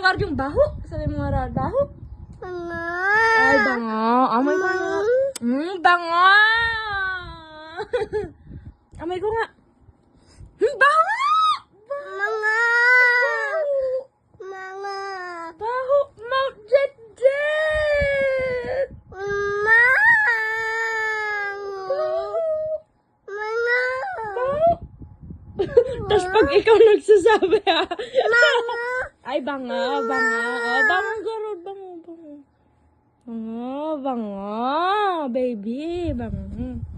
Rod, yung baho. Sabi mo nga, Rod, baho. Bango. Ay, bango. Amoy ko nga. Bango. Amoy ko nga. Bango! Mga. Mga. Baho. Mount Jet Jet. Tapos pag ikaw nagsasabi ay bango, bango. Oh, bango garod, bango, bango. Bango, bango, baby, bango.